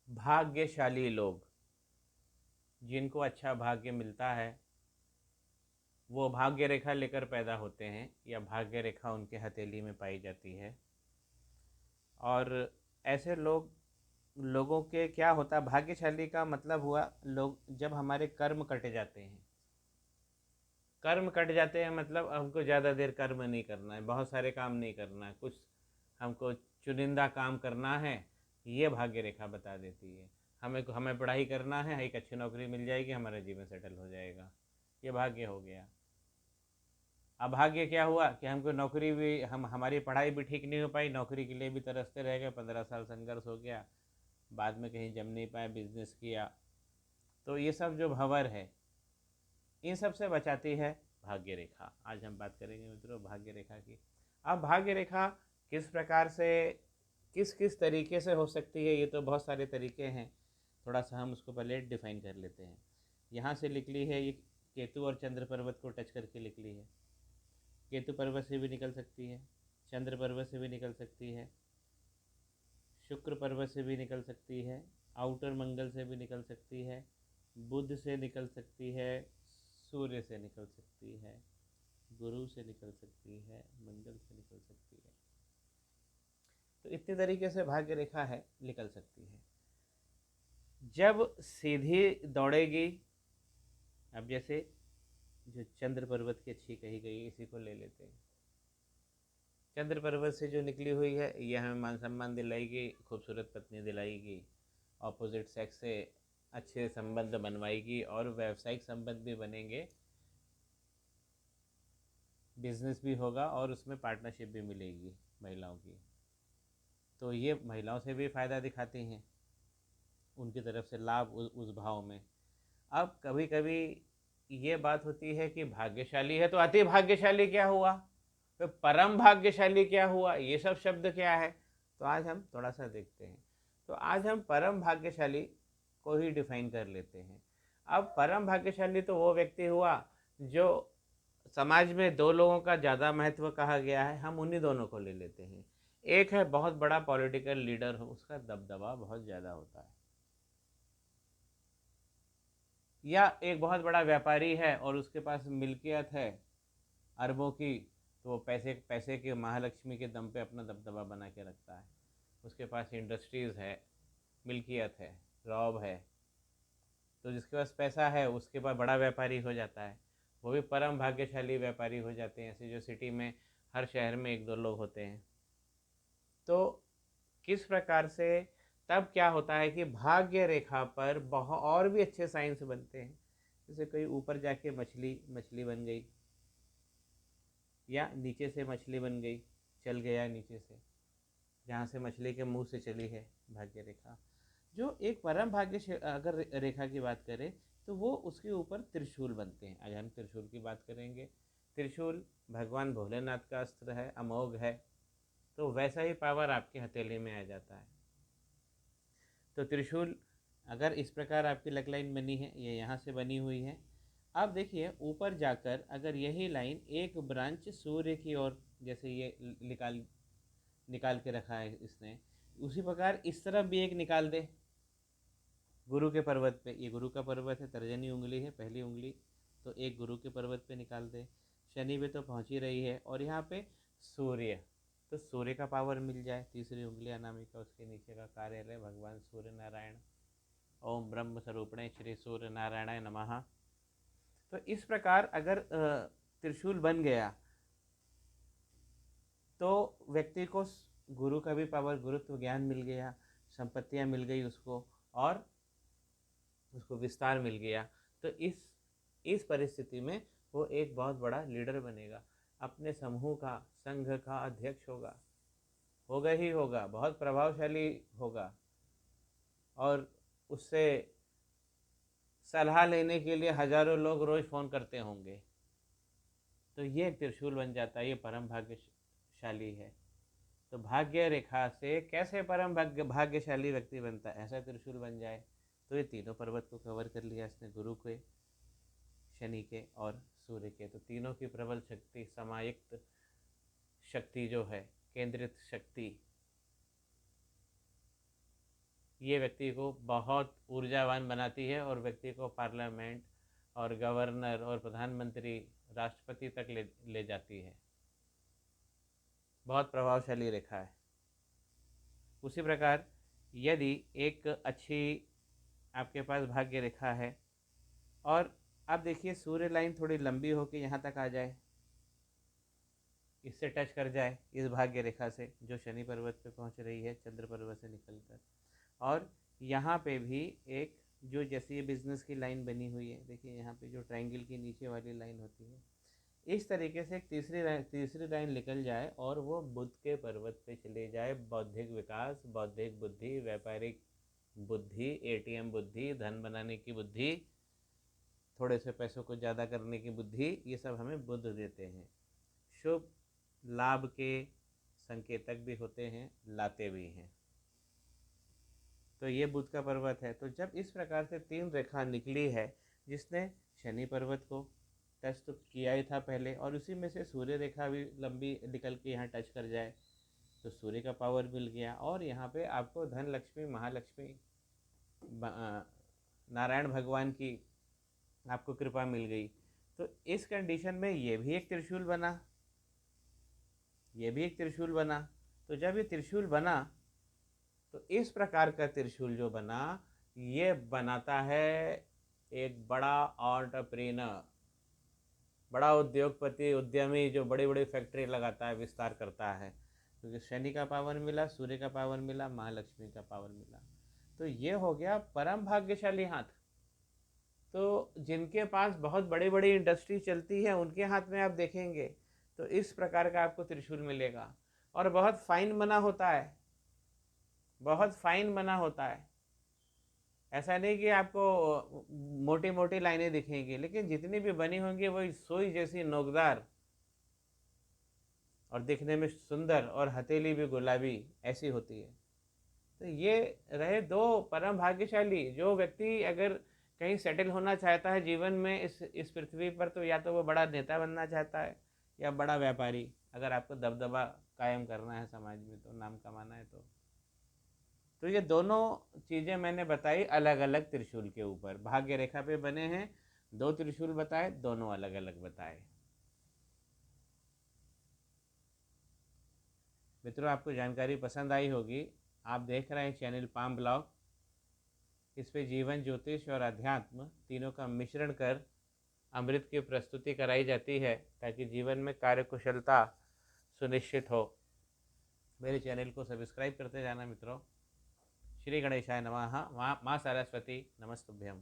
भाग्यशाली लोग, जिनको अच्छा भाग्य मिलता है, वो भाग्य रेखा लेकर पैदा होते हैं या भाग्य रेखा उनके हथेली में पाई जाती है। और ऐसे लोगों के क्या होता है, भाग्यशाली का मतलब हुआ लोग जब हमारे कर्म कट जाते हैं। कर्म कट जाते हैं मतलब हमको ज़्यादा देर कर्म नहीं करना है, बहुत सारे काम नहीं करना है, कुछ हमको चुनिंदा काम करना है, ये भाग्य रेखा बता देती है। हमें पढ़ाई करना है, एक अच्छी नौकरी मिल जाएगी, हमारा जीवन सेटल हो जाएगा, ये भाग्य हो गया। अभाग्य क्या हुआ कि हमको नौकरी भी हमारी पढ़ाई भी ठीक नहीं हो पाई, नौकरी के लिए भी तरसते रह गए, 15 साल संघर्ष हो गया, बाद में कहीं जम नहीं पाए, बिजनेस किया। तो ये सब जो भंवर है, इन सब से बचाती है भाग्य रेखा। आज हम बात करेंगे मित्रों भाग्य रेखा की। अब भाग्य रेखा किस प्रकार से, किस किस तरीके से हो सकती है, ये तो बहुत सारे तरीके हैं, थोड़ा सा हम उसको पहले डिफाइन कर लेते हैं। यहाँ से लिख ली है ये, केतु और चंद्र पर्वत को टच करके लिख ली है। केतु पर्वत से भी निकल सकती है, चंद्र पर्वत से भी निकल सकती है, शुक्र पर्वत से भी निकल सकती है, आउटर मंगल से भी निकल सकती है, बुध से निकल सकती है, सूर्य से निकल सकती है, गुरु से निकल सकती है, मंगल से निकल सकती है। तो इतने तरीके से भाग्य रेखा है, निकल सकती है। जब सीधी दौड़ेगी, अब जैसे जो चंद्र पर्वत की अच्छी कही गई, इसी को ले लेते हैं। चंद्र पर्वत से जो निकली हुई है, यह हमें मान सम्मान दिलाएगी, खूबसूरत पत्नी दिलाएगी, ऑपोजिट सेक्स से अच्छे संबंध बनवाएगी और व्यावसायिक संबंध भी बनेंगे, बिजनेस भी होगा और उसमें पार्टनरशिप भी मिलेगी महिलाओं की। तो ये महिलाओं से भी फ़ायदा दिखाती हैं, उनकी तरफ से लाभ उस भाव में। अब कभी कभी ये बात होती है कि भाग्यशाली है तो अति भाग्यशाली क्या हुआ, तो परम भाग्यशाली क्या हुआ, ये सब शब्द क्या है, तो आज हम थोड़ा सा देखते हैं। तो आज हम परम भाग्यशाली को ही डिफाइन कर लेते हैं। अब परम भाग्यशाली तो वो व्यक्ति हुआ जो समाज में दो लोगों का ज़्यादा महत्व कहा गया है, हम उन्हीं दोनों को ले लेते हैं। एक है बहुत बड़ा पॉलिटिकल लीडर हो, उसका दबदबा बहुत ज़्यादा होता है, या एक बहुत बड़ा व्यापारी है और उसके पास मिल्कियत है अरबों की, तो वो पैसे पैसे के महालक्ष्मी के दम पे अपना दबदबा बना के रखता है। उसके पास इंडस्ट्रीज़ है, मिल्कियत है, रॉब है, तो जिसके पास पैसा है उसके पास बड़ा व्यापारी हो जाता है, वो भी परम भाग्यशाली व्यापारी हो जाते हैं। ऐसे जो सिटी में हर शहर में एक दो लोग होते हैं। तो किस प्रकार से, तब क्या होता है कि भाग्य रेखा पर बहुत और भी अच्छे साइंस बनते हैं। जैसे कोई ऊपर जाके मछली मछली बन गई, या नीचे से मछली बन गई, चल गया नीचे से, जहाँ से मछली के मुंह से चली है भाग्य रेखा। जो एक परम भाग्य अगर रेखा की बात करें तो वो उसके ऊपर त्रिशूल बनते हैं। आज हम त्रिशूल की बात करेंगे। त्रिशूल भगवान भोलेनाथ का अस्त्र है, अमोघ है, तो वैसा ही पावर आपके हथेली में आ जाता है। तो त्रिशूल अगर इस प्रकार आपकी लक लाइन बनी है, ये यहाँ से बनी हुई है। अब देखिए ऊपर जाकर अगर यही लाइन एक ब्रांच सूर्य की ओर, जैसे ये निकाल निकाल के रखा है इसने, उसी प्रकार इस तरफ भी एक निकाल दे गुरु के पर्वत पे, ये गुरु का पर्वत है, तर्जनी उंगली है, पहली उंगली, तो एक गुरु के पर्वत पे निकाल दे, शनि पे तो पहुंच ही रही है, और यहाँ पे सूर्य, तो सूर्य का पावर मिल जाए, तीसरी उंगली अनामिका, उसके नीचे का कार्यालय भगवान सूर्य नारायण, ओम ब्रह्म स्वरूपणे श्री सूर्य नारायण नमः। तो इस प्रकार अगर त्रिशूल बन गया तो व्यक्ति को गुरु का भी पावर, गुरुत्व ज्ञान मिल गया, संपत्तियाँ मिल गई उसको, और उसको विस्तार मिल गया। तो इस परिस्थिति में वो एक बहुत बड़ा लीडर बनेगा, अपने समूह का, संघ का अध्यक्ष होगा ही होगा, बहुत प्रभावशाली होगा, और उससे सलाह लेने के लिए हजारों लोग रोज फ़ोन करते होंगे। तो ये एक त्रिशूल बन जाता है, ये परम भाग्यशाली है। तो भाग्य रेखा से कैसे परम भाग्यशाली व्यक्ति बनता है, ऐसा त्रिशूल बन जाए। तो ये तीनों पर्वत को कवर कर लिया इसने, गुरु के, शनि के और सूर्य के। तो तीनों की प्रबल शक्ति, समायुक्त शक्ति जो है, केंद्रित शक्ति, ये व्यक्ति को बहुत ऊर्जावान बनाती है और व्यक्ति को पार्लियामेंट और गवर्नर और प्रधानमंत्री, राष्ट्रपति तक ले जाती है। बहुत प्रभावशाली रेखा है। उसी प्रकार यदि एक अच्छी आपके पास भाग्य रेखा है और आप देखिए सूर्य लाइन थोड़ी लंबी होकर यहाँ तक आ जाए, इससे टच कर जाए इस भाग्य रेखा से जो शनि पर्वत पे पहुँच रही है चंद्र पर्वत से निकलकर, और यहाँ पे भी एक जो जैसे ये बिजनेस की लाइन बनी हुई है, देखिए यहाँ पे जो ट्रायंगल की नीचे वाली लाइन होती है, इस तरीके से एक तीसरी लाइन निकल जाए और वो बुध के पर्वत पे चले जाए। बौद्धिक विकास, बौद्धिक बुद्धि, व्यापारिक बुद्धि, एटीएम बुद्धि, धन बनाने की बुद्धि, थोड़े से पैसों को ज़्यादा करने की बुद्धि, ये सब हमें बुध देते हैं। शुभ लाभ के संकेतक भी होते हैं, लाते भी हैं। तो ये बुध का पर्वत है। तो जब इस प्रकार से 3 रेखा निकली है जिसने शनि पर्वत को टच तो किया ही था पहले, और उसी में से सूर्य रेखा भी लंबी निकल के यहाँ टच कर जाए तो सूर्य का पावर मिल गया, और यहाँ पे आपको धन लक्ष्मी, महालक्ष्मी, नारायण भगवान की आपको कृपा मिल गई। तो इस कंडीशन में ये भी एक त्रिशूल बना, ये भी एक त्रिशूल बना। तो जब ये त्रिशूल बना तो इस प्रकार का त्रिशूल जो बना, ये बनाता है एक बड़ा एंटरप्रेन्योर, बड़ा उद्योगपति, उद्यमी जो बड़ी बड़ी फैक्ट्री लगाता है, विस्तार करता है, क्योंकि शनि का पावर मिला, सूर्य का पावर मिला, महालक्ष्मी का पावर मिला। तो ये हो गया परम भाग्यशाली हाथ। तो जिनके पास बहुत बड़ी बड़ी इंडस्ट्री चलती है उनके हाथ में आप देखेंगे तो इस प्रकार का आपको त्रिशूल मिलेगा, और बहुत फाइन बना होता है, बहुत फाइन बना होता है। ऐसा नहीं कि आपको मोटी मोटी लाइनें दिखेंगी, लेकिन जितनी भी बनी होंगी वही सुई जैसी नोकदार और दिखने में सुंदर, और हथेली भी गुलाबी ऐसी होती है। तो ये रहे 2 परम भाग्यशाली। जो व्यक्ति अगर कहीं सेटल होना चाहता है जीवन में इस पृथ्वी पर, तो या तो वो बड़ा नेता बनना चाहता है या बड़ा व्यापारी, अगर आपको दबदबा कायम करना है समाज में, तो नाम कमाना है। तो ये दोनों चीज़ें मैंने बताई अलग अलग त्रिशूल के ऊपर, भाग्य रेखा पे बने हैं 2 त्रिशूल बताए, दोनों अलग अलग बताए। मित्रों, आपको जानकारी पसंद आई होगी। आप देख रहे हैं चैनल पाम ब्लॉग। इस पे जीवन, ज्योतिष और अध्यात्म तीनों का मिश्रण कर अमृत की प्रस्तुति कराई जाती है, ताकि जीवन में कार्यकुशलता सुनिश्चित हो। मेरे चैनल को सब्सक्राइब करते जाना मित्रों। श्री गणेशाय नमः। माँ सरस्वती नमस्तुभ्यम।